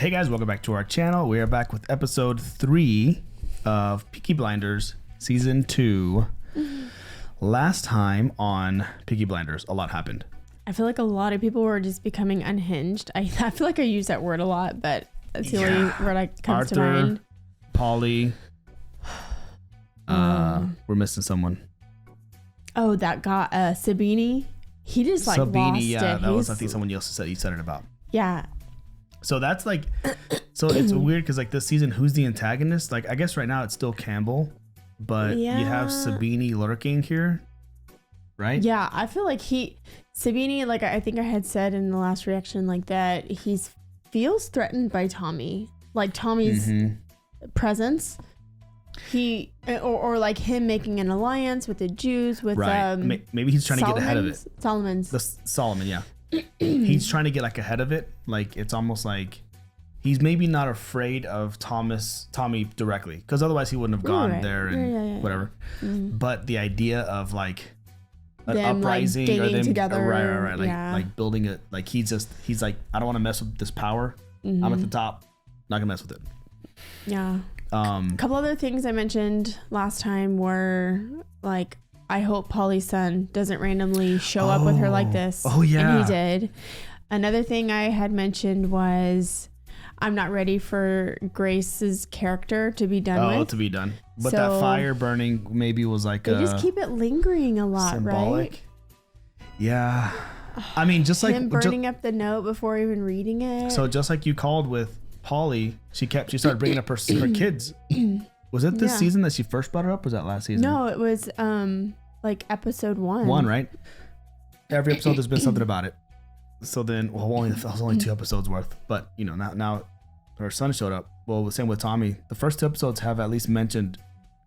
Hey guys, welcome back to our channel. We are back with episode 3 of Peaky Blinders season 2. Last time on Peaky Blinders, a lot happened. I feel like a lot of people were just becoming unhinged. I feel like I use that word a lot, but that's the only word that comes to mind. Polly. We're missing someone. Oh, that guy, Sabini. He just like Sabini, lost yeah, it. that was I think someone else said it about. Yeah. So that's like, so it's weird because like this season, who's the antagonist? Like I guess right now it's still Campbell, but you have Sabini lurking here, right? Yeah, I feel like Sabini, like I think I had said in the last reaction, like that he feels threatened by Tommy, like Tommy's presence. He or like him making an alliance with the Jews with maybe he's trying to get ahead of it. Solomon, yeah. He's trying to get like ahead of it. Like it's almost like he's maybe not afraid of Tommy directly, because otherwise he wouldn't have gone there and whatever. But the idea of like an them, uprising like, or them together, right, like building it, like he's like, I don't want to mess with this power. I'm at the top, not gonna mess with it. Yeah. A couple other things I mentioned last time were like, I hope Polly's son doesn't randomly show up with her like this. Oh yeah. And he did. Another thing I had mentioned was I'm not ready for Grace's character to be done with. Oh, to be done. But so, that fire burning maybe was like they just keep it lingering a lot, symbolic. Right? Yeah. I mean, just like him burning up the note before even reading it. So just like you called with Polly, she started bringing up her kids. Was it this season that she first brought her up? Was that last season? No, it was like episode 1. 1, right? Every episode there's been something about it. So then, well, it was only 2 episodes worth, but you know, now her son showed up. Well, the same with Tommy. The first 2 episodes have at least mentioned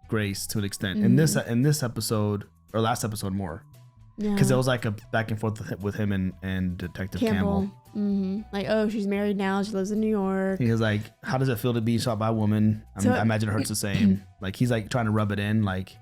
Grace to an extent. In this episode or last episode more, because it was like a back and forth with him and Detective Campbell. Like, oh, she's married now. She lives in New York. He was like, how does it feel to be shot by a woman? I imagine it hurts the same. Like he's like trying to rub it in, like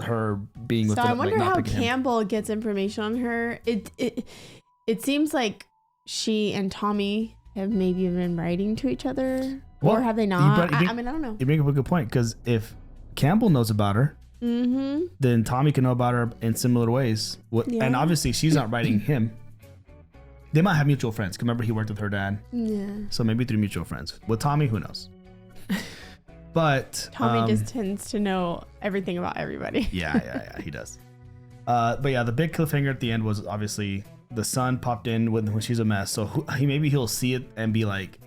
her being with. So I wonder like, how Campbell gets information on her. It seems like she and Tommy have maybe been writing to each other, or have they not? I mean, I don't know. You bring up a good point, because if Campbell knows about her, then Tommy can know about her in similar ways. And obviously she's not writing him. They might have mutual friends. Remember, he worked with her dad. Yeah. So maybe through mutual friends. With Tommy, who knows? But Tommy just tends to know everything about everybody. Yeah, he does. But yeah, the big cliffhanger at the end was obviously the son popped in when she's a mess. So he'll see it and be like,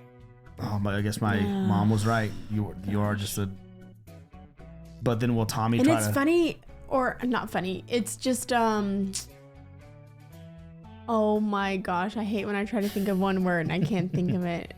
"Oh, I guess my mom was right. You are just a." But then will Tommy and try it's to? Funny or not funny? It's just oh my gosh, I hate when I try to think of one word and I can't think of it.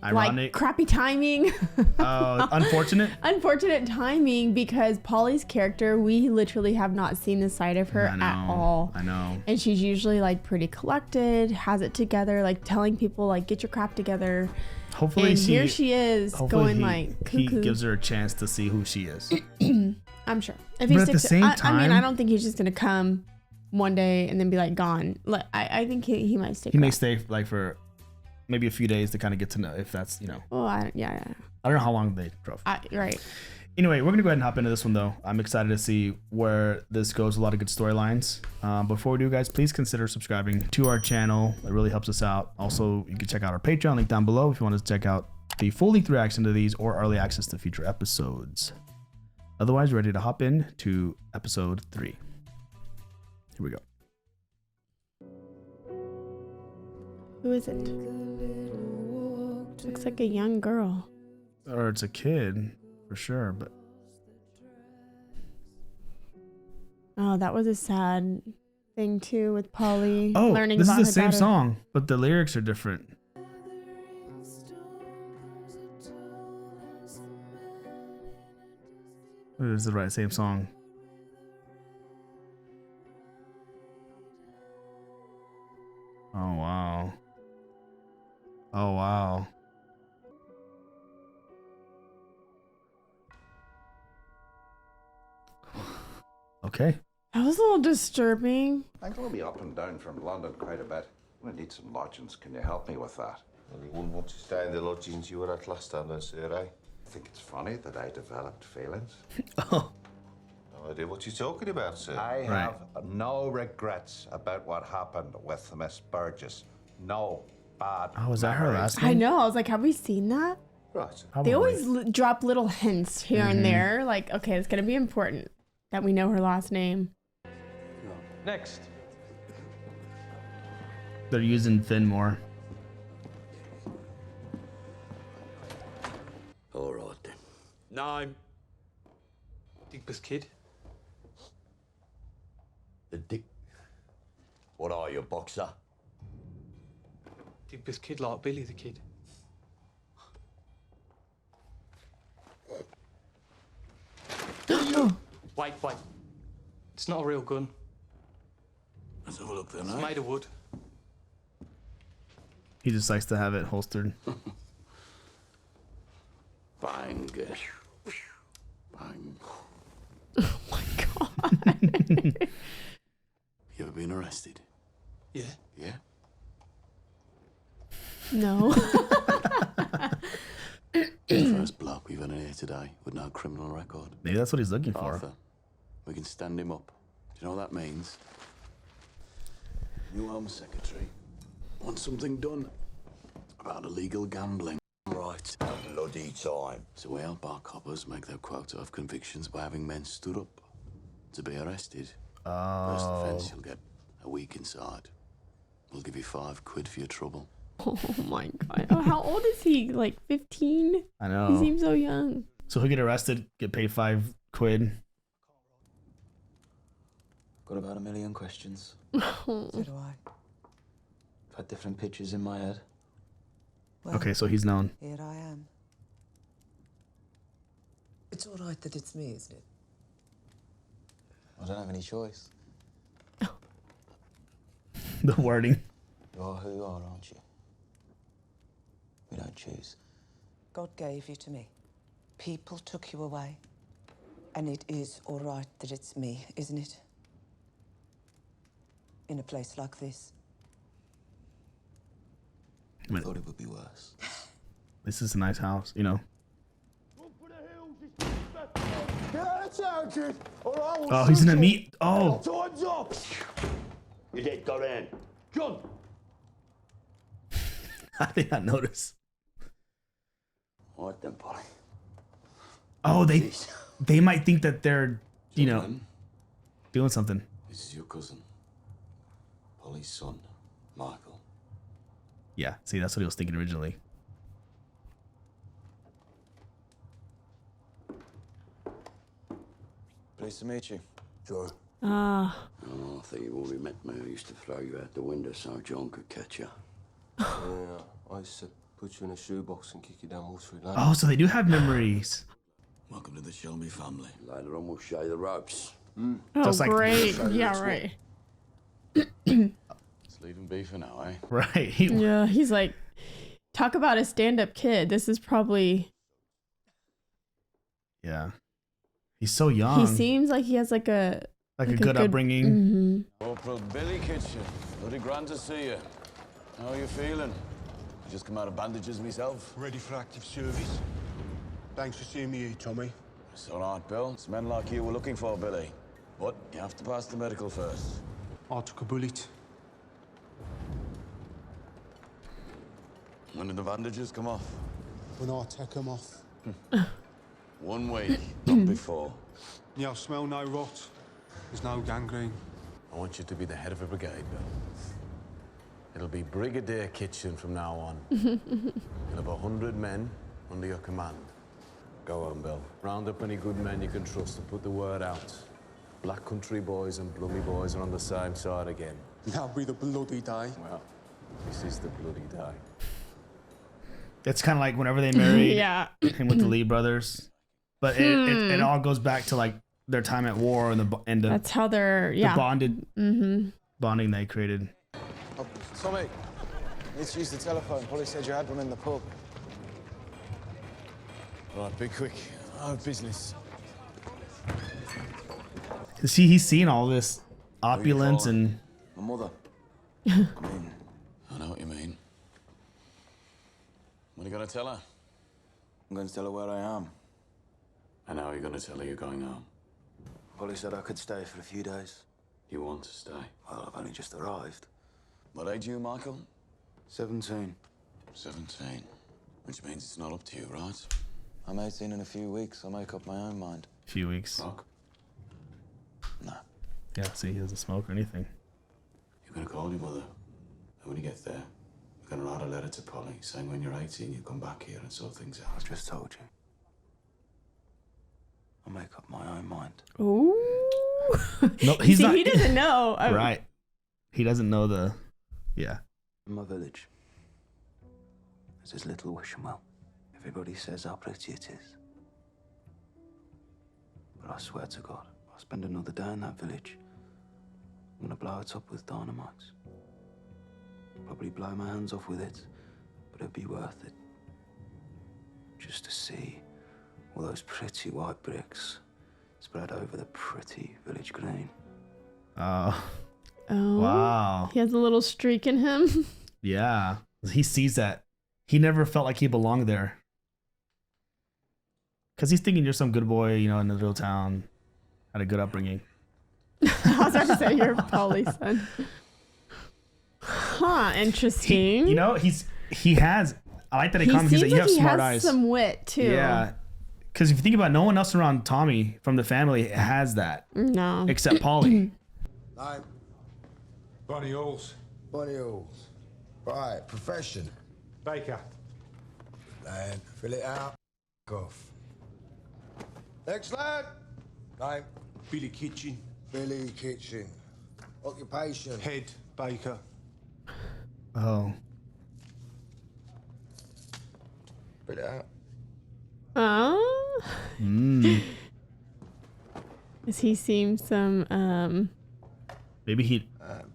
Ironic. Like crappy timing. Unfortunate. Unfortunate timing, because Polly's character, we literally have not seen the side of her at all. I know. And she's usually like pretty collected, has it together, like telling people like, get your crap together. Hopefully here she is going like cuckoo. He gives her a chance to see who she is. I'm sure. If he sticks, I mean, I don't think he's just gonna come one day and then be like gone. I think he might stay. He may stay like for maybe a few days to kind of get to know if that's, you know. Oh, I don't know how long they drove. Right. Anyway, we're gonna go ahead and hop into this one though. I'm excited to see where this goes. A lot of good storylines. Before we do, guys, please consider subscribing to our channel. It really helps us out. Also, you can check out our Patreon link down below if you want to check out the full-length reaction to these or early access to future episodes. Otherwise, ready to hop in to episode 3. Here we go. Who is it? Looks like a young girl. Or it's a kid, for sure, but... Oh, that was a sad thing, too, with Polly learning this about is the her same song, but the lyrics are different. It is the right same song. Oh, wow. Oh, wow. Okay. That was a little disturbing. I'm going to be up and down from London quite a bit. I need some lodgings. Can you help me with that? Well, you wouldn't want to stay in the lodgings you were at last time, then, sir, eh? I think it's funny that I developed feelings. Oh, No idea what you're talking about, sir. I have no regrets about what happened with Miss Burgess. No bad. oh, is that her memories. last name? I know. I was like, have we seen that? Right. Probably. They always drop little hints here and there. Like, okay, it's gonna be important that we know her last name. Next. They're using Finn more. All right then. Name? Digby's kid. The Dick. What are you, boxer? Digby's kid, like Billy the kid. Wait. It's not a real gun. Let's have a look then, It's eh? made of wood. He just likes to have it holstered. Bang. Bang. Oh my god. You ever been arrested? Yeah. Yeah? No. First bloke we've had in here today with no criminal record. Maybe that's what he's looking for. Arthur, we can stand him up. Do you know what that means? New Home Secretary wants something done about illegal gambling. Right. Bloody time. So we help our coppers make their quota of convictions by having men stood up to be arrested. First offence, you'll get a week inside. We'll give you £5 for your trouble. Oh my god. Oh, how old is he? Like 15? I know. He seems so young. So he'll get arrested, get paid £5. Got about 1 million questions. Oh. So do I. I've had different pictures in my head. Well, Okay, so he's known. here I am. It's all right that it's me, isn't it? I don't have any choice. The wording. You are who you are, aren't you? We don't choose. God gave you to me. People took you away. And it is all right that it's me, isn't it? In a place like this. I thought it would be worse. This is a nice house, you know. Oh, he's in a meat. Oh, Time's up! You did go in. John! I did not notice. What then, Polly? Oh, they might think that they're, you know, Gentlemen, doing something. this is your cousin. Polly's son, Michael. Yeah, see, that's what he was thinking originally. Pleased to meet you. Sure. Ah. Oh, I thought you already met me. I used to throw you out the window so John could catch you. Yeah, I used to put you in a shoebox and kick you down Waterloo Lane. Oh, so they do have memories. Welcome to the Show Me family. Later on, we'll show you the ropes. Oh, Just like- great. Yeah, right. Let's leave him be for now, eh? Right. Yeah, he's like, talk about a stand-up kid. This is probably. Yeah. He's so young. He seems like he has like a like a good upbringing. Corporal Billy Kitchen. Bloody grand to see you. How are you feeling? I just come out of bandages myself. Ready for active service. Thanks for seeing me here, Tommy. It's all right, Bill. It's men like you we're looking for, Billy. But you have to pass the medical first. I took a bullet. When did the bandages come off? When I take them off. 1 week, not before. Yeah, I smell no rot. There's no gangrene. I want you to be the head of a brigade, Bill. It'll be Brigadier Kitchen from now on. You'll have 100 men under your command. Go on, Bill. Round up any good men you can trust and put the word out. Black country boys and Blummy boys are on the same side again. That'll be the bloody day. Well, this is the bloody day. It's kind of like whenever they married Yeah. him with the Lee brothers. But it all goes back to like their time at war and the That's how they're, yeah. bonding they created. Oh, Tommy, need to use the telephone. Polly said you had one in the pub. All right, be quick. I have business. See, he's seen all this opulence and My mother. I know what you mean. What are you gonna tell her? I'm going to tell her where I am. And how are you gonna tell her you're going home? Polly said I could stay for a few days. You want to stay? Well, I've only just arrived. What age are you, Michael? 17. 17. Which means it's not up to you, right? I'm 18 in a few weeks. I'll make up my own mind. Few weeks. Smoke? No. Yeah, see, he doesn't smoke or anything. You're gonna call your mother. And when you get there, you're gonna write a letter to Polly saying when you're 18, you come back here and sort things out. I've just told you. I'll make up my own mind. Ooh. No, he's See, not. he doesn't know. Right. He doesn't know the. Yeah. In my village, there's this little wishing well. Everybody says how pretty it is. But I swear to God, I'll spend another day in that village. I'm gonna blow it up with dynamite. Probably blow my hands off with it, but it'd be worth it. Just to see all those pretty white bricks spread over the pretty village green. Oh. Oh. Wow. He has a little streak in him. Yeah. He sees that. He never felt like he belonged there. Because he's thinking you're some good boy, you know, in the little town. Had a good upbringing. I was about to say you're Polly's son. Huh, interesting. You know, he has. I like that he comments. He's like, you have smart eyes. Some wit too. Yeah. Because if you think about it, no one else around Tommy from the family has that. No. Except Polly. Name? Bonnie Halls. Bonnie Halls. Right, profession. Baker. And fill it out. Off. Next lad. Name? Billy Kitchen. Billy Kitchen. Occupation? Head baker. Oh. Fill it out. Oh. Does he seem some Maybe he. Let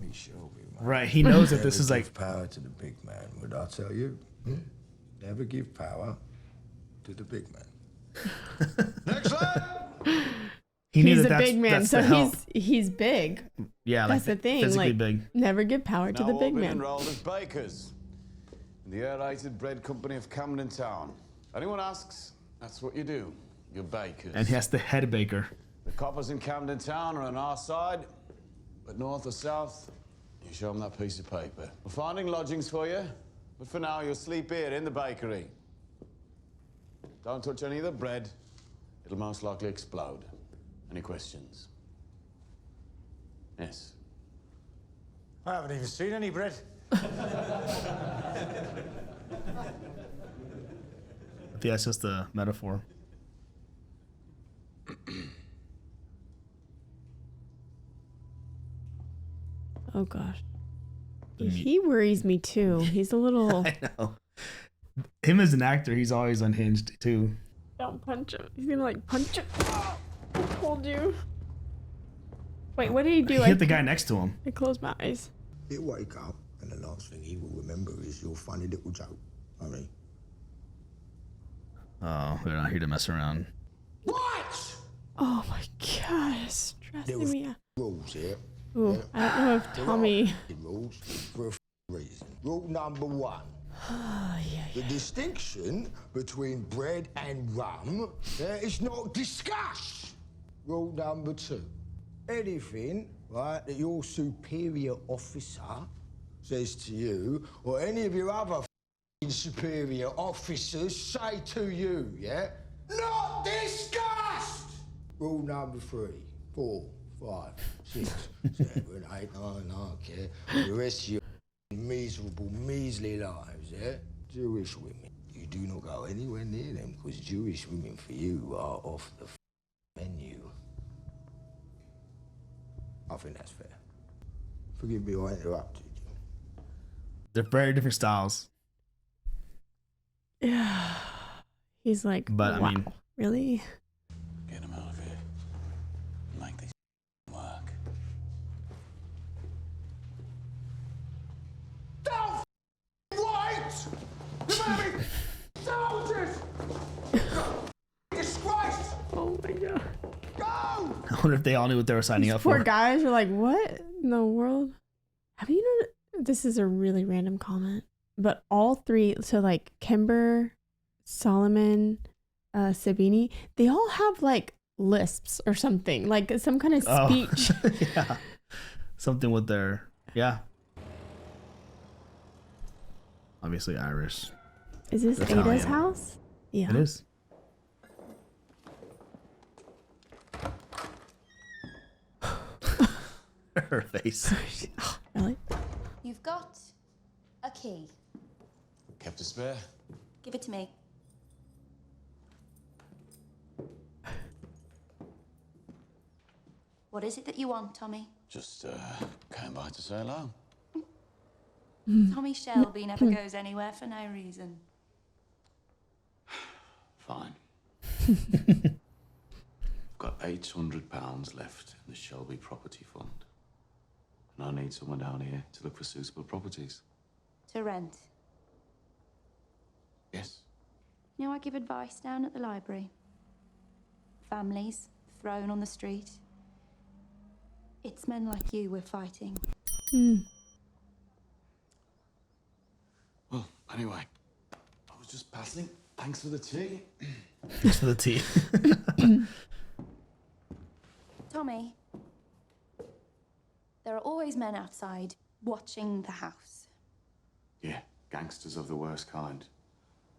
me show you. Right, he knows that this is like power to the big man. Would I tell you? Never give power to the big man. Next lad. He's a big man, so he's big. Yeah, that's like the thing. Physically like, big. Never give power to the big man. Enrolled as bakers in the aerated bread company of Camden Town. Anyone asks, that's what you do. You're bakers. And he has the head baker. The coppers in Camden Town are on our side, but north or south, you show them that piece of paper. We're finding lodgings for you, but for now you'll sleep here in the bakery. Don't touch any of the bread. It'll most likely explode. Any questions? Yes. I haven't even seen any bread. Yeah, it's just a metaphor. Oh gosh. He worries me too. He's a little. I know. Him as an actor, he's always unhinged too. Don't punch him. He's gonna like punch him. I told you. Wait, what did he do? He hit the guy next to him. I closed my eyes. He'll wake up, and the last thing he will remember is your funny little joke. I mean. Oh, they're not here to mess around. What? Oh my god, it's stressing me out. Rules here. Ooh, Yeah. I don't know if Tommy. Rules for a reason. Rule number 1. The distinction between bread and rum is not discussed. Rule number 2. Anything, right, that your superior officer says to you, or any of your other superior officers say to you, yeah? Not discussed! Rule number 3, 4, 5, 6, 7, 8, 9, okay? The rest of your miserable, measly lives, yeah? Jewish women. You do not go anywhere near them, because Jewish women for you are off the menu. I think that's fair. Forgive me, I interrupted you. They're very different styles. Yeah. He's like, but wow, I mean, really? Get him out of here. Make this work. Don't wait! Remember, soldiers! Disgrace! Oh my god. Go! I wonder if they all knew what they were signing up Poor for. guys are like, what in the world? Have you known? This is a really random comment. but all three, so like Kimber, Solomon, Sabini, they all have like lisps or something, like some kind of speech. Yeah. Something with their, yeah. Obviously Irish. Is this Italian. Ada's house? Yeah. It is. Her face. Really? You've got a key. Kept a spare? Give it to me. What is it that you want, Tommy? Just came by to say hello. Tommy Shelby never goes anywhere for no reason. Fine. I've got £800 left in the Shelby Property Fund. And I need someone down here to look for suitable properties. To rent. Yes. You know, I give advice down at the library. Families thrown on the street. It's men like you we're fighting. Well, anyway, I was just passing. Thanks for the tea. Thanks for the tea. Tommy, there are always men outside watching the house. Yeah, gangsters of the worst kind.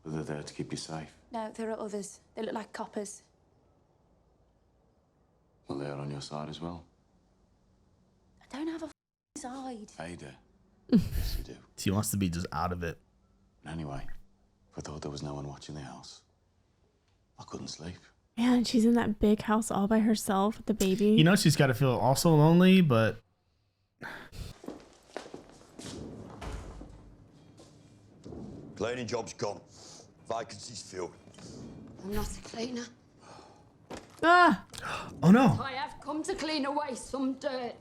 But they're there to keep you safe. No, there are others. They look like coppers. Well, they're on your side as well. I don't have a side. Ada. Yes, you do. She wants to be just out of it. Anyway, if I thought there was no one watching the house, I couldn't sleep. Man, she's in that big house all by herself with the baby. You know, she's got to feel also lonely, but Cleaning job's gone. Vacancy's filled. I'm not a cleaner. Ah! Oh no. I have come to clean away some dirt.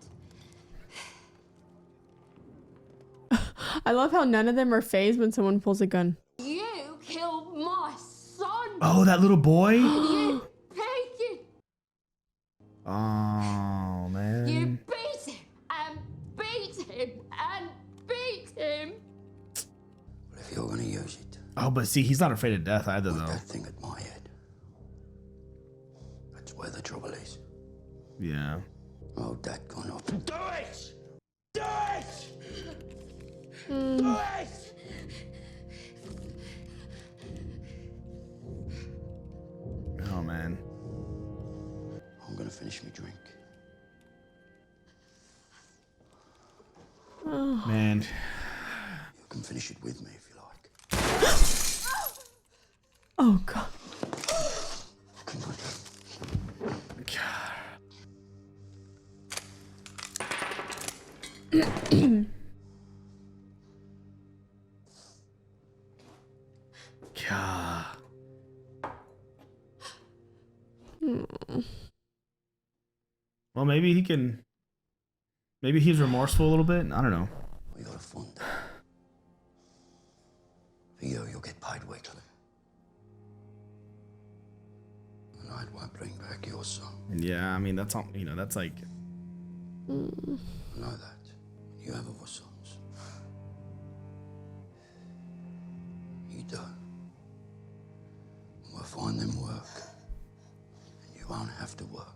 I love how none of them are fazed when someone pulls a gun. You killed my son. Oh, that little boy? You Peaky. Oh, man. You beat him and beat him and beat him. But if you're gonna use it, Oh, but see, he's not afraid of death either, though. that thing at my head. That's where the trouble is. Yeah. Oh, Dad gone off. Do it! Do it! Mm. Do it! Oh, man. I'm gonna finish my drink. Oh. Man. You can finish it with me if you like. Oh, God. God. Well, maybe he can. Maybe he's remorseful a little bit. I don't know. We got a fund. For you, you'll get paid weekly. And I won't bring back your son. Yeah, I mean, that's all, you know, that's like. I know that. You have other sons. You don't. We'll find them work. And you won't have to work.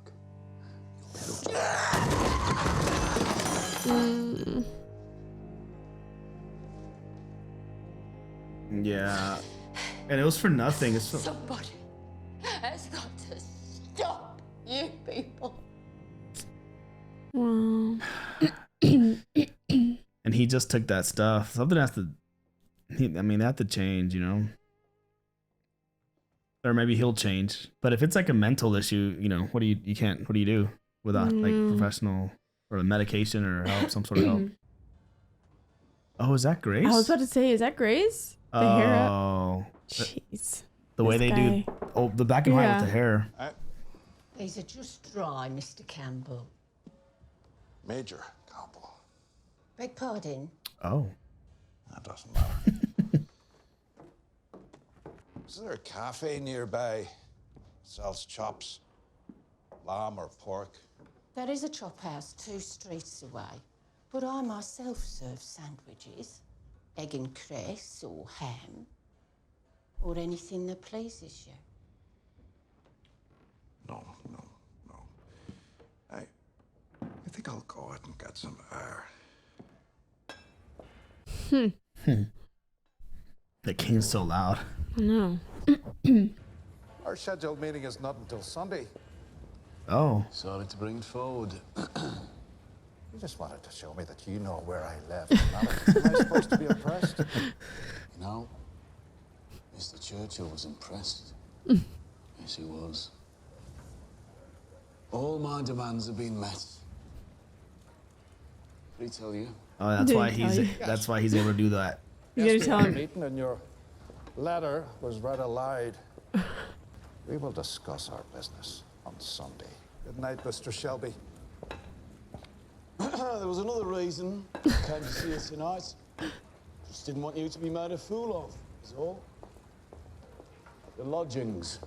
Yeah. And it was for nothing. It's so... Somebody has got to stop you people. Wow. And he just took that stuff. Something has to. They have to change, you know. Or maybe he'll change. But if it's like a mental issue, you know, what do you do without like professional or a medication or help, some sort of help? Oh, is that Grace? I was about to say, is that Grace? The hair up? Oh. Jeez. The way they do. Oh, the black and white with the hair. These are just dry, Mr. Campbell. Major Campbell. Beg pardon? Oh. That doesn't matter. Is there a cafe nearby? Sells chops, lamb or pork? There is a chop house 2 streets away, but I myself serve sandwiches. egg and cress or ham, or anything that pleases you. No. I think I'll go out and get some air. The king's so loud. No. Our scheduled meeting is not until Sunday. Oh. Sorry to bring it forward. You just wanted to show me that you know where I live. Am I supposed to be impressed? You know, Mr. Churchill was impressed. Yes, he was. All my demands have been met. Did he tell you? Oh, that's why he's able to do that. You gotta tell him. Meeting and your letter was read aloud. We will discuss our business on Sunday. Good night, Mr. Shelby. There was another reason I came to see you tonight. Just didn't want you to be made a fool of, is all. The lodgings.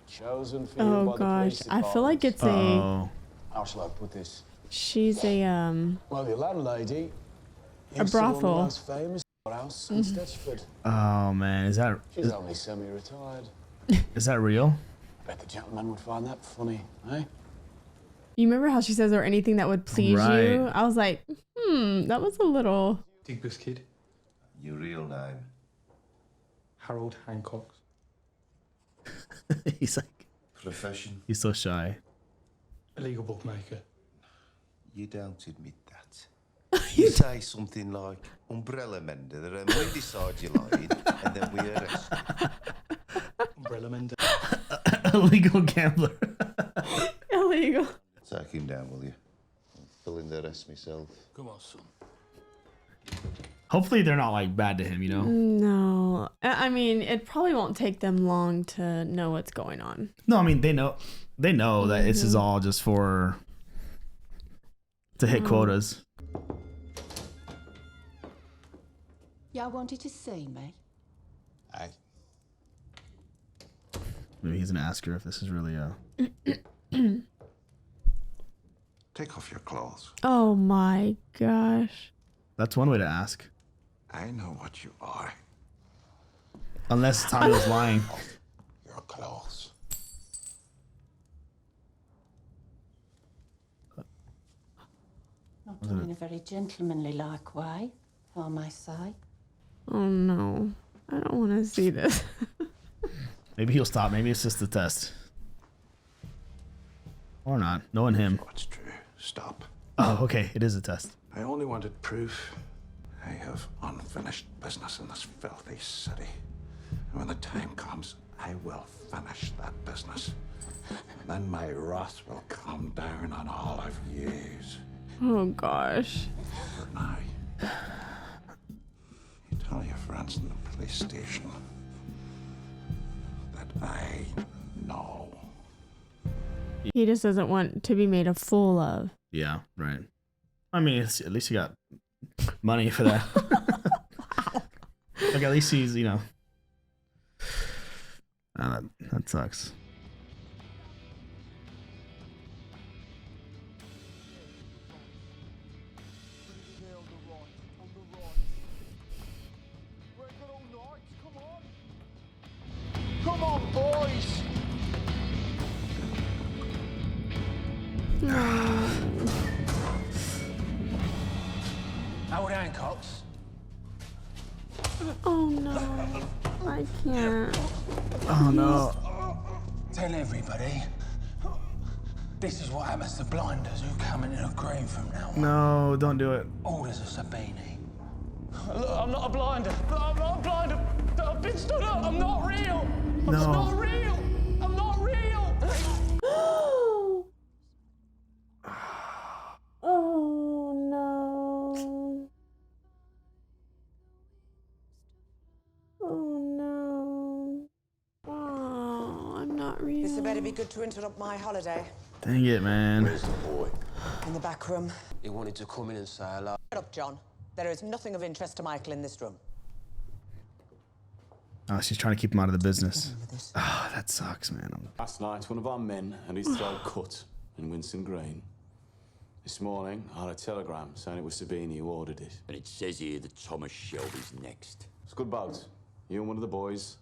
Chosen for you Oh by the gosh, police I feel like it's a. How shall I put this? She's a Well, your landlady. A brothel. The most famous house in Stetchford. Oh man, She's only semi-retired. Is that real? I bet the gentleman would find that funny, eh? You remember how she says or anything that would please you? I was like, that was a little. Digby's kid. Your real name? Harold Hancock. He's like. Profession? He's so shy. Illegal bookmaker. You don't admit that. You say something like umbrella mender, then we decide you lied, and then we arrest you. Umbrella mender. Illegal gambler. Illegal. Take him down, will you? I'll fill in the rest myself. Come on, son. Hopefully they're not like bad to him, you know? No. I mean, it probably won't take them long to know what's going on. No, I mean, they know that this is all just to hit quotas. Y'all wanted to see me? Aye. Maybe he's gonna ask her if this is really a. Take off your clothes. Oh my gosh. That's one way to ask. I know what you are. Unless Tommy was lying. Your clothes. Not done in a very gentlemanly-like way, if I may say. Oh no. I don't want to see this. Maybe he'll stop. Maybe it's just a test. Or not. Knowing him. What's true? Stop. Oh, okay. It is a test. I only wanted proof. I have unfinished business in this filthy city. And when the time comes, I will finish that business. And then my wrath will come down on all of yous. Oh gosh. For now, you tell your friends in the police station that I know. He just doesn't want to be made a fool of. Yeah, right. I mean, at least he got money for that. Like, at least he's, you know. That sucks. Come on, boys! Howard Hancock's. Oh no. I can't. Oh no. Tell everybody. This is what happens to blinders who come into the grave from now on. No, don't do it. Orders of Sabini. Look, I'm not a blinder. I'm not a blinder. I've been stood up. I'm not real. I'm not real. I'm not real. Oh no. Oh no. Oh, I'm not real. This had better be good to interrupt my holiday. Dang it, man. Where's the boy? In the back room. He wanted to come in and say hello. Shut up, John. There is nothing of interest to Michael in this room. Oh, she's trying to keep him out of the business. Oh, that sucks, man. Last night, one of our men had his throat cut in Winston Green. This morning, I had a telegram saying it was Sabini who ordered it. And it says here that Thomas Shelby's next. It's good bout. You and one of the boys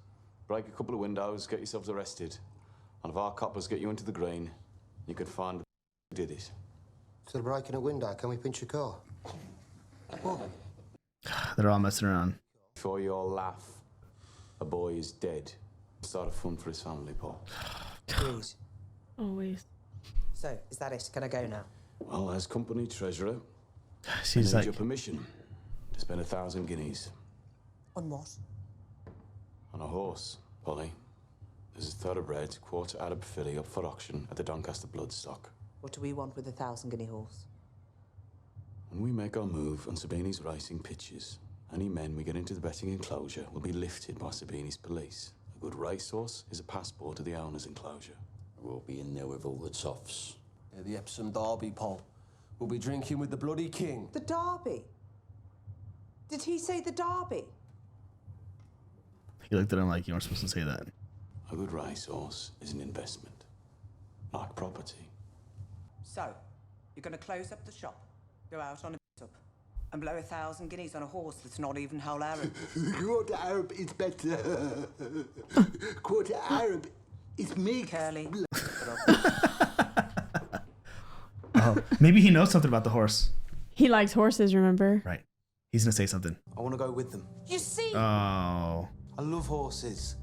break a couple of windows, get yourselves arrested. And if our coppers get you into the green, you can find who did it. Instead of breaking a window, can we pinch a car? What? They're all messing around. Before you all laugh, a boy is dead. Start a fund for his family, Paul. Please. Always. So, is that it? Can I go now? Well, as company treasurer, She's I like, need your permission to spend 1,000 guineas. On what? On a horse, Polly. There's a thoroughbred quarter Arab filly up for auction at the Doncaster Bloodstock. What do we want with 1,000 guinea horse? When we make our move on Sabini's racing pitches, any men we get into the betting enclosure will be lifted by Sabini's police. A good racehorse is a passport to the owner's enclosure. We'll be in there with all the toffs. Yeah, the Epsom Derby, Paul. We'll be drinking with the bloody king. The Derby? Did he say the Derby? he looked at him like, you weren't supposed to say that. A good racehorse is an investment, like property. So, you're going to close up the shop, go out on a up, and blow 1,000 guineas on a horse that's not even whole Arab. Quarter Arab is better. Quarter Arab is me. Curly. Oh, maybe he knows something about the horse. He likes horses, remember? Right. He's gonna say something. I want to go with them. You see? Oh. I love horses.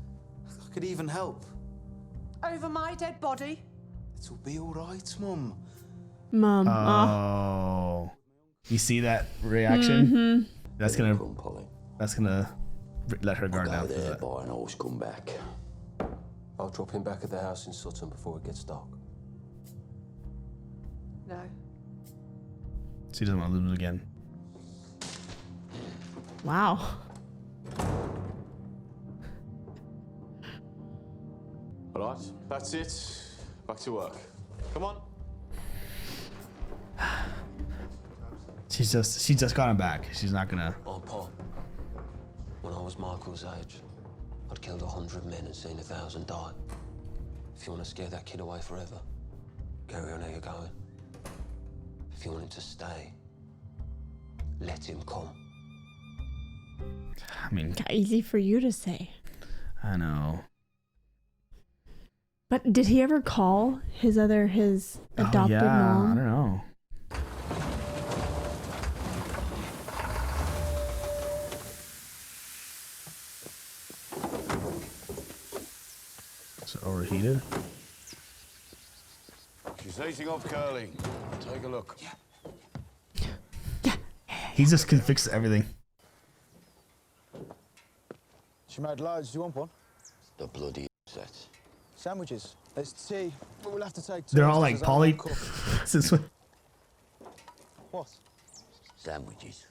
I could even help. Over my dead body? It'll be all right, Mum. Mum. Oh. You see that reaction? Mm-hmm. That's gonna let her guard down. I'll go there, buy an horse, come back. I'll drop him back at the house in Sutton before it gets dark. No. She doesn't want to lose him again. Wow. All right, that's it. Back to work. Come on. She just got him back. She's not gonna. Oh, Paul. When I was Michael's age, I'd killed 100 men and seen 1,000 die. If you want to scare that kid away forever, carry on how you're going. If you want him to stay, let him come. I mean, easy for you to say. I know. But did he ever call his adopted mom? I don't know. It's overheated. She's heating up, Curly. Take a look. He just can fix everything. She made loads. Do you want one? The bloody set. Sandwiches. It's tea. But we'll have to take two. They're all like Polly. Since when? What? Sandwiches.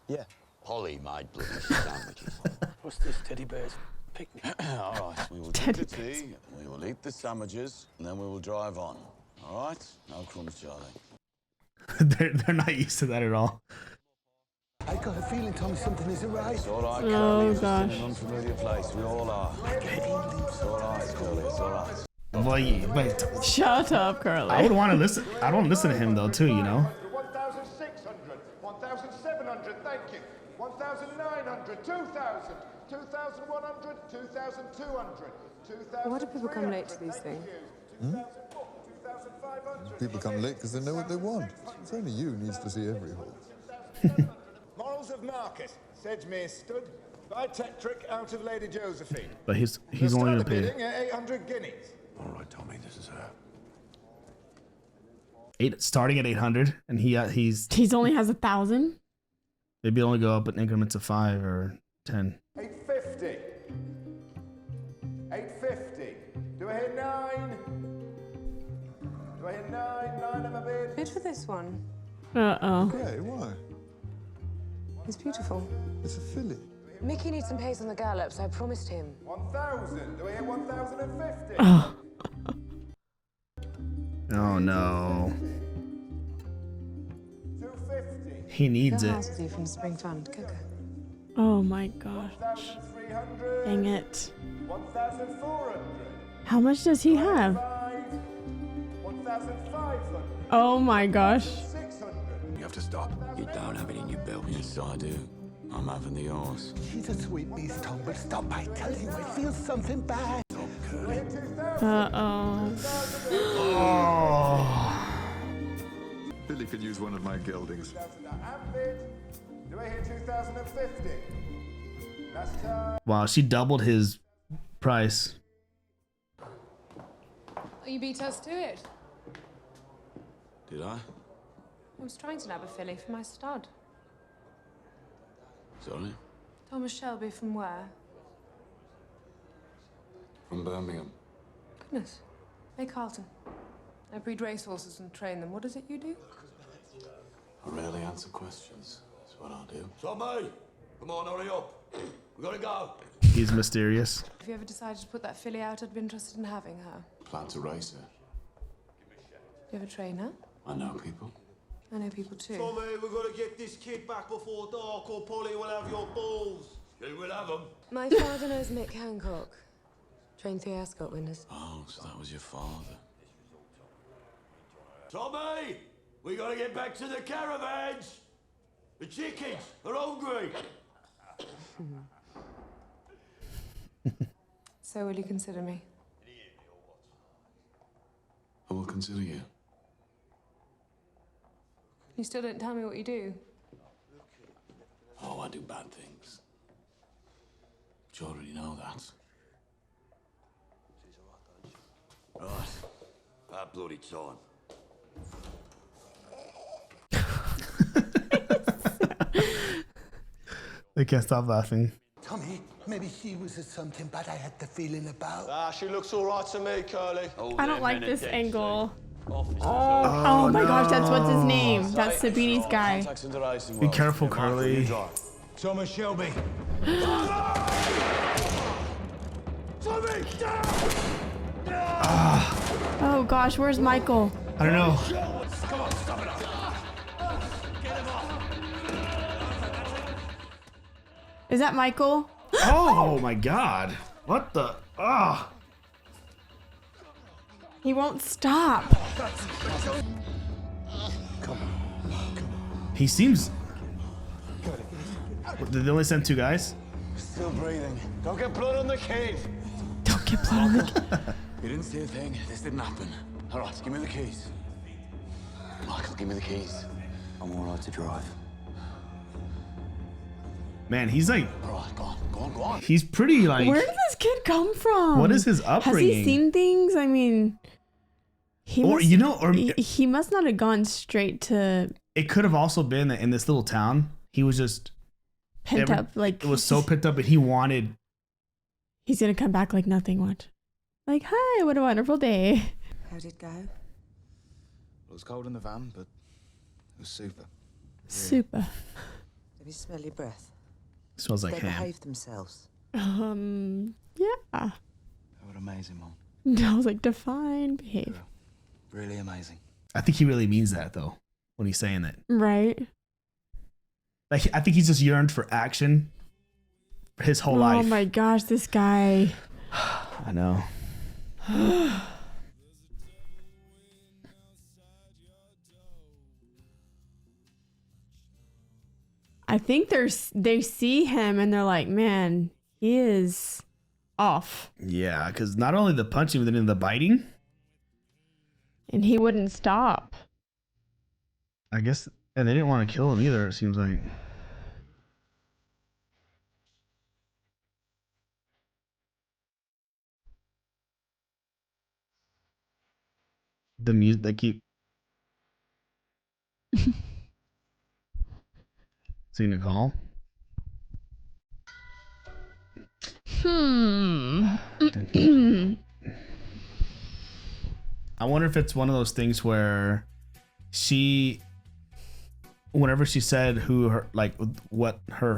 Yeah. Polly made bloody sandwiches. What's this teddy bear's picnic? All right, we will drink the tea, we will eat the sandwiches, and then we will drive on. All right? No crumbs, Charlie. they're not used to that at all. I got a feeling, Tommy, something isn't right. It's all right, Oh, Curly. We're gosh. just in an unfamiliar place. We all are. It's all right, Curly. It's all right. Wait. Shut up, Curly. I would want to listen. I don't listen to him though, too. You know. 1,600, 1,700, thank you. 1,900, 2,000, 2,100, 2,200, 2,000. Why do people come late to these things? People come late because they know what they want. It's only you who needs to see every horse. Morals of market. Sedgemere stood by Tetrick out of Lady Josephine. But he's only gonna pay Bidding at 800 guineas. All right, Tommy, this is her. starting at 800, and he's only has 1,000. Maybe only go up in increments of 5 or 10. 850. 850. Do I hear 9? Do I hear 9? 9 of a bid. Bid for this one. Uh-oh. Yeah, why? It's beautiful. It's a filly. Mickey needs some pace on the gallops. I promised him. 1,000. Do I hear 1,050? Oh. Oh no. 250. He needs Your it. house with you from the Spring Fund. Coco. Oh my gosh. 1,300. Dang it. 1,400. How much does he have? 1,500. Oh my gosh. You have to stop. You don't have it in your belt. Yes, I do. I'm having the horse. She's a sweet beast, Tom, but stop. I tell you, I feel something bad. Uh-oh. Billy could use one of my geldings. Do I hear 2050? Last time. Wow, she doubled his price. Oh, you beat us to it. Did I? I was trying to nab a filly for my stud. Sorry? Thomas Shelby from where? From Birmingham. Goodness. Hey, Carlton. I breed racehorses and train them. What is it you do? I rarely answer questions. That's what I do. Tommy! Come on, hurry up. We gotta go. He's mysterious. If you ever decided to put that filly out, I'd be interested in having her. Plan to race her. Do you ever train her? I know people. I know people too. Tommy, we've got to get this kid back before dark or Polly will have your balls. You will have them. My father knows Mick Hancock. Trained 3 Ascot winners. Oh, so that was your father. Tommy! We gotta get back to the caravans. The chickens are hungry. So will you consider me? I will consider you. You still don't tell me what you do. Oh, I do bad things. But you already know that. Right. About bloody time. They can't stop laughing. Tommy, maybe she was something bad I had the feeling about. Ah, she looks all right to me, Curly. I don't like this angle. Oh my gosh, that's what's his name. That's Sabini's guy. Be careful, Curly. Thomas Shelby. Tommy! Oh gosh, where's Michael? I don't know. Come on, stop it. Is that Michael? Oh my god. What the? Ah. He won't stop. He seems. Did they only send 2 guys? Still breathing. Don't get blood on the kid. Don't get blood on the kid. You didn't see a thing. This didn't happen. All right, give me the keys. Michael, give me the keys. I'm all right to drive. Man, he's like. All right, go on, go on, go on. He's pretty like. Where did this kid come from? What is his upbringing? Has he seen things? I mean, he Or, must, you know, or- he must not have gone straight to It could have also been that in this little town, he was just pent up. Like it was so pent up, but he wanted. he's gonna come back like nothing. What? Like, hi, what a wonderful day. How'd it go? It was cold in the van, but it was super. Super. Let me smell your breath. Smells like They ham. behaved themselves. Yeah. They were amazing, Mom. I was like, define, behave. Really amazing. I think he really means that though when he's saying that. Right. Like I think he's just yearned for action his whole Oh life. my gosh, this guy. I know. I think they see him and they're like, man, he is off. Yeah, because not only the punching, but then the biting. And he wouldn't stop. I guess, and they didn't want to kill him either. It seems like. The music they keep. Seeing a call. I wonder if it's one of those things where she, whenever she said who her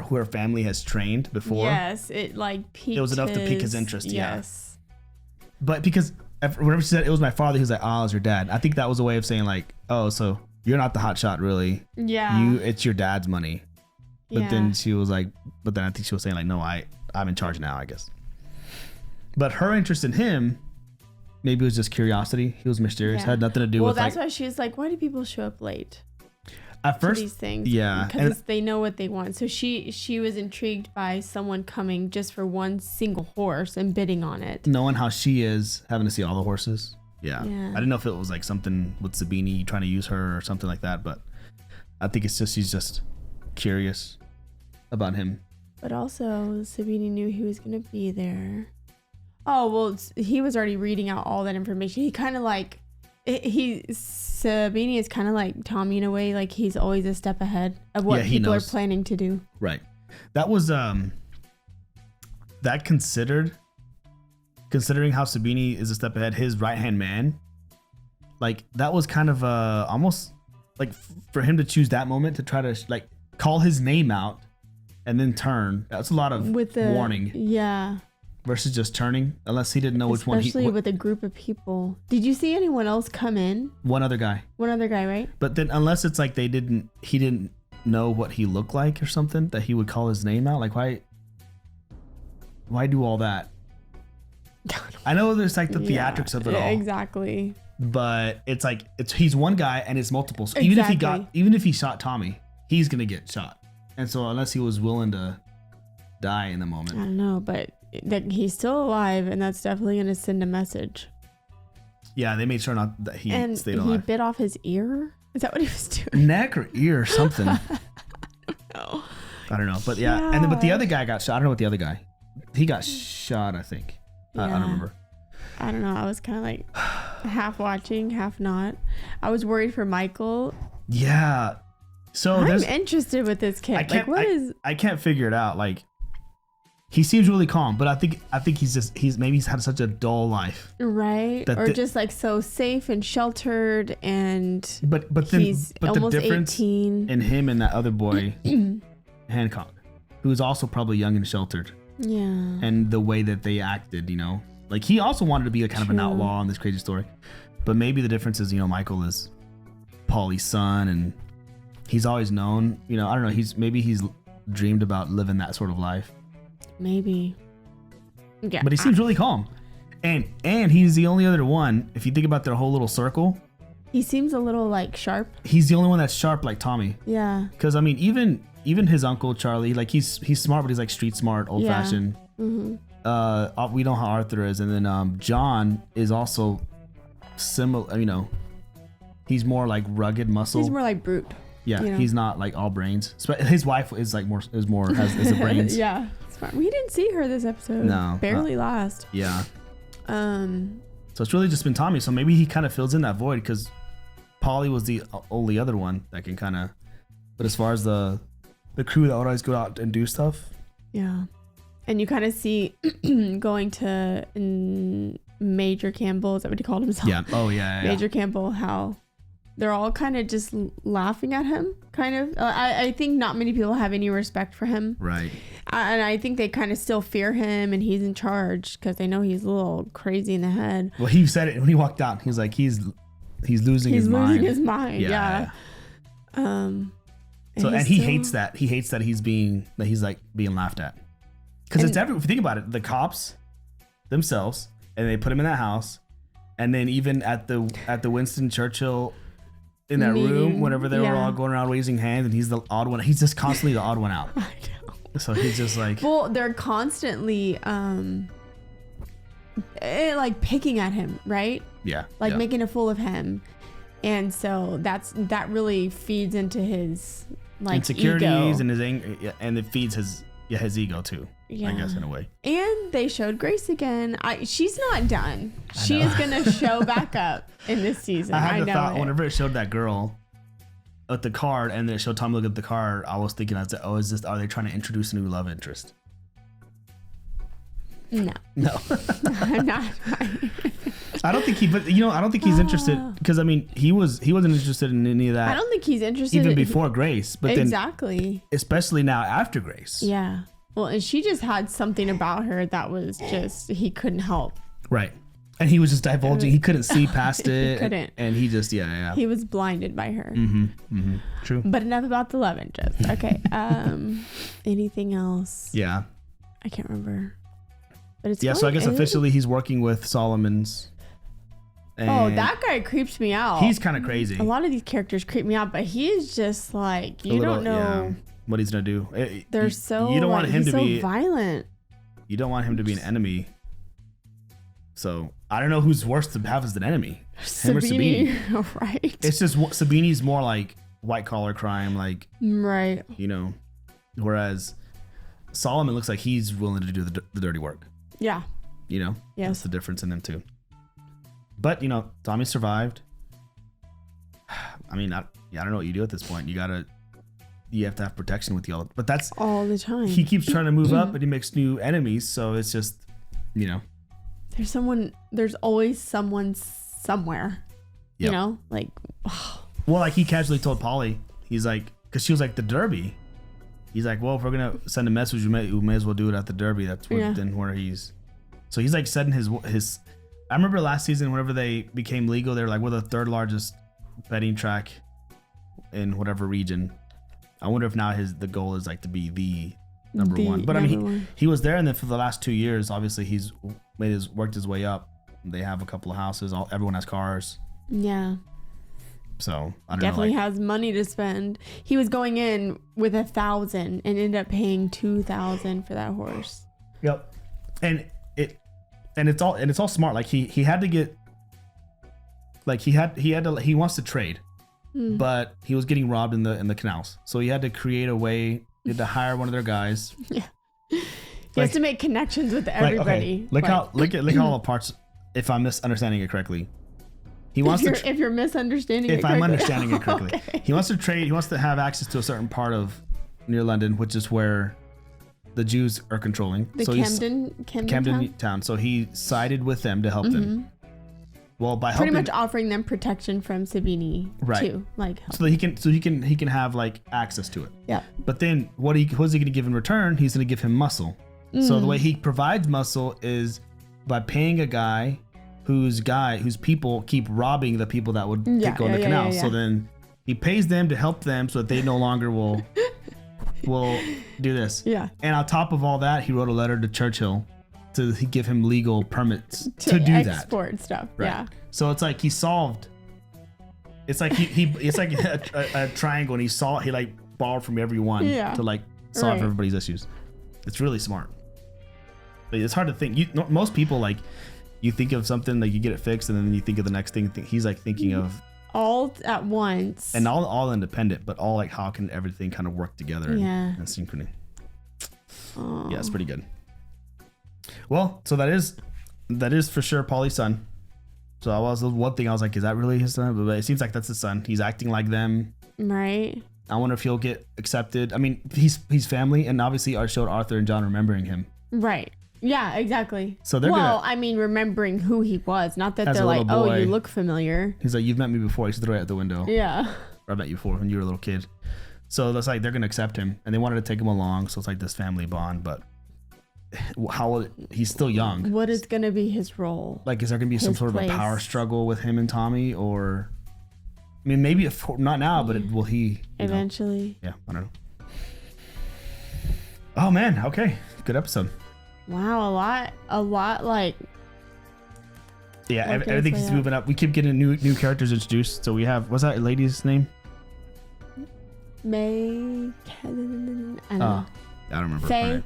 who her family has trained before. Yes, it like piqued. It was enough to pique his interest. Yes. Yeah. But because whenever she said it was my father, he was like, "Oh, it was your dad." I think that was a way of saying like, "Oh, so you're not the hot shot, really. Yeah. It's your dad's money." But then she was like, but then I think she was saying like, "No, I'm in charge now, I guess." But her interest in him Maybe it was just curiosity. He was mysterious. Had nothing to do with. Well, that's why she was like, "Why do people show up late?" At first, these things, yeah, because they know what they want. So she was intrigued by someone coming just for one single horse and bidding on it, knowing how she is, having to see all the horses. Yeah. Yeah. I didn't know if it was like something with Sabini trying to use her or something like that, but I think it's just she's just curious about him. But also, Sabini knew he was gonna be there. Oh well, he was already reading out all that information. He kind of like Sabini is kind of like Tommy in a way, like he's always a step ahead of what people are planning to do. Right. That was that considering how Sabini is a step ahead, his right-hand man, like that was kind of almost like for him to choose that moment to try to like call his name out and then turn. That's a lot of warning. Yeah. Versus just turning, unless he didn't know which one. Especially with a group of people. Did you see anyone else come in? One other guy, right? But then, unless it's like he didn't know what he looked like or something, that he would call his name out. Like why do all that? I know there's like the theatrics of it all. Exactly. But it's like he's one guy and it's multiple. So even if he shot Tommy, he's gonna get shot. And so unless he was willing to die in the moment, I don't know, but that he's still alive, and that's definitely going to send a message. Yeah, they made sure not that he stayed alive. He bit off his ear. Is that what he was doing? Neck or ear or something. I don't know, but yeah. And then, but the other guy got shot. I don't know what the other guy. He got shot, I think. I don't remember. I don't know. I was kind of like half watching, half not. I was worried for Michael. Yeah. So I'm interested with this kid. I can't figure it out. Like, he seems really calm, but I think he's had such a dull life, right? Or just like so safe and sheltered, and he's almost the difference 18 in him and that other boy, Hancock, who's also probably young and sheltered. Yeah. And the way that they acted, like he also wanted to be a kind of an outlaw in this crazy story, but maybe the difference is, Michael is Paulie's son, and he's always known, I don't know, he's dreamed about living that sort of life. Maybe. Yeah. But he seems really calm. And he's the only other one, if you think about their whole little circle. He seems a little like sharp. He's the only one that's sharp like Tommy. Yeah. Because I mean, even his uncle Charlie, like he's smart, but he's like street smart, old fashioned. Mm-hmm. We know how Arthur is, and then John is also similar. He's more like rugged muscle. He's more like brute. Yeah, he's not like all brains. His wife is like more has the brains. Yeah. We didn't see her this episode. No. Barely last. Yeah. So it's really just been Tommy. So maybe he kind of fills in that void because Paulie was the only other one that can kind of. But as far as the crew that would always go out and do stuff. Yeah. And you kind of see going to Major Campbell. Is that what he called himself? Yeah. Oh, yeah. Major Campbell, how they're all kind of just laughing at him, kind of. I think not many people have any respect for him. Right. And I think they kind of still fear him, and he's in charge because they know he's a little crazy in the head. Well, he said it when he walked out. He's like, he's losing his mind. He's losing his mind, yeah. So, and he hates that. He hates that he's like being laughed at. Because it's every, if you think about it, the cops themselves, and they put him in that house, and then even at the Winston Churchill in that room, whenever they were all going around raising hands, and he's the odd one. He's just constantly the odd one out. I know. So he's just like. Well, they're constantly like picking at him, right? Yeah. Like making a fool of him, and so that really feeds into his like insecurities ego. And his anger, and it feeds his ego too. Yeah. I guess in a way. And they showed Grace again. She's not done. She is gonna show back up in this season. I had the thought whenever it showed that girl at the card, and then it showed Tom look at the card. I was thinking, are they trying to introduce a new love interest? No. I'm not. I don't think I don't think he's interested, because I mean he wasn't interested in any of that. I don't think he's interested even before Grace, but exactly. Then especially now after Grace. Yeah. Well, and she just had something about her that was just he couldn't help. Right. And he was just divulging. He couldn't see past it. He couldn't. And he just He was blinded by her. Mm-hmm. Mm-hmm. True. But enough about the love interest. Okay. Anything else? Yeah. I can't remember. But it's so I guess officially he's working with Solomon's And that guy creeps me out. He's kind of crazy. A lot of these characters creep me out, but he's just like you don't know what he's gonna do. They're so you don't want him he's to so be violent. You don't want him to be an enemy. So I don't know who's worse to have as an enemy. Him or Sabini. Right. It's just Sabini's more like white collar crime, like right. You know, whereas Solomon looks like he's willing to do the dirty work. Yeah. You know, yes. That's the difference in them too. But you know, Tommy survived. I mean, I don't know what you do at this point. You have to have protection with you, but that's all the time. He keeps trying to move up, but he makes new enemies. So it's just, you know, there's always someone somewhere. Yep. You know, like. Well, like he casually told Polly, he's like, because she was like the Derby. He's like, well, if we're gonna send a message, we may as well do it at the Derby. That's where he's. So he's like setting his. I remember last season, whenever they became legal, they were like, we're the third largest betting track in whatever region. I wonder if now the goal is like to be the number one. But I mean, he was there, and then for the last 2 years, obviously he's worked his way up. They have a couple of houses. Everyone has cars. Yeah. So I don't definitely know, has money to spend. He was going in with 1,000 and ended up paying 2,000 for that horse. Yep. And it's all smart. Like he had to get, like he wants to trade, but he was getting robbed in the canals. So he had to create a way. He had to hire one of their guys. Yeah. He has to make connections with everybody. Look how all the parts. If I'm misunderstanding it correctly, he wants to. If you're misunderstanding. If I'm understanding it correctly, okay. He wants to trade. He wants to have access to a certain part of near London, which is where the Jews are controlling. The Camden town. So he sided with them to help them. Well, by pretty much offering them protection from Sabini too, like help. so he can have like access to it. Yeah. But then what's he going to give in return? He's going to give him muscle. So the way he provides muscle is by paying a guy whose people keep robbing the people that would go in the canal. So then he pays them to help them so that they no longer will do this. Yeah. And on top of all that, he wrote a letter to Churchill to give him legal permits to do that. Export stuff. Right. Yeah. So it's like he solved. It's like it's like a triangle, and he like borrowed from everyone to like solve everybody's issues. It's really smart. But it's hard to think. Most people, like, you think of something, like you get it fixed, and then you think of the next thing. He's like thinking of all at once, and all independent, but all like how can everything kind of work together in synchrony. Yeah, it's pretty good. Well, so that is for sure Polly's son. So one thing I was like, is that really his son? But it seems like that's his son. He's acting like them. Right. I wonder if he'll get accepted. I mean, he's family, and obviously I showed Arthur and John remembering him. Right. Yeah, exactly. So they're I mean, remembering who he was, not that they're like, oh, you look familiar. He's like, you've met me before. He's right at the window. Yeah. Or I met you before when you were a little kid. So that's like, they're going to accept him, and they wanted to take him along. So it's like this family bond, but he's still young. What is going to be his role? Like, is there going to be some sort of a power struggle with him and Tommy, or, I mean, maybe not now, but will he eventually? Yeah, I don't know. Oh man, okay, good episode. Wow, a lot like. Yeah, everything keeps moving up. We keep getting new characters introduced. So we have, what's that lady's name? I don't know. I don't remember.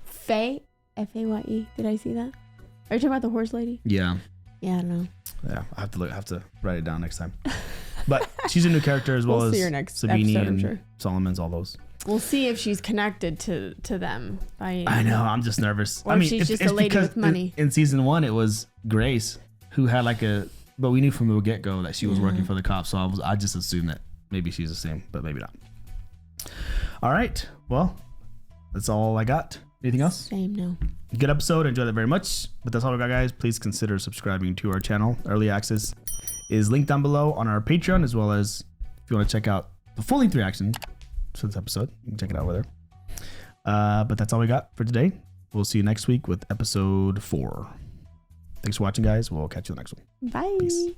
Faye, F-A-Y-E. Did I see that? Are you talking about the horse lady? Yeah. Yeah, I don't know. Yeah, I have to write it down next time. But she's a new character as well as Sabini and Solomon's, all those. We'll see if she's connected to them. I know. I'm just nervous. Or she's just a lady with money. In season 1, it was Grace who had but we knew from the get-go that she was working for the cops. So I just assumed that maybe she's the same, but maybe not. All right. Well, that's all I got. Anything else? Same, no. Good episode. Enjoyed it very much. But that's all we got, guys. Please consider subscribing to our channel. Early access is linked down below on our Patreon, as well as if you want to check out the full-length reaction to this episode, you can check it out over there. But that's all we got for today. We'll see you next week with episode 4. Thanks for watching, guys. We'll catch you in the next one. Bye. Peace.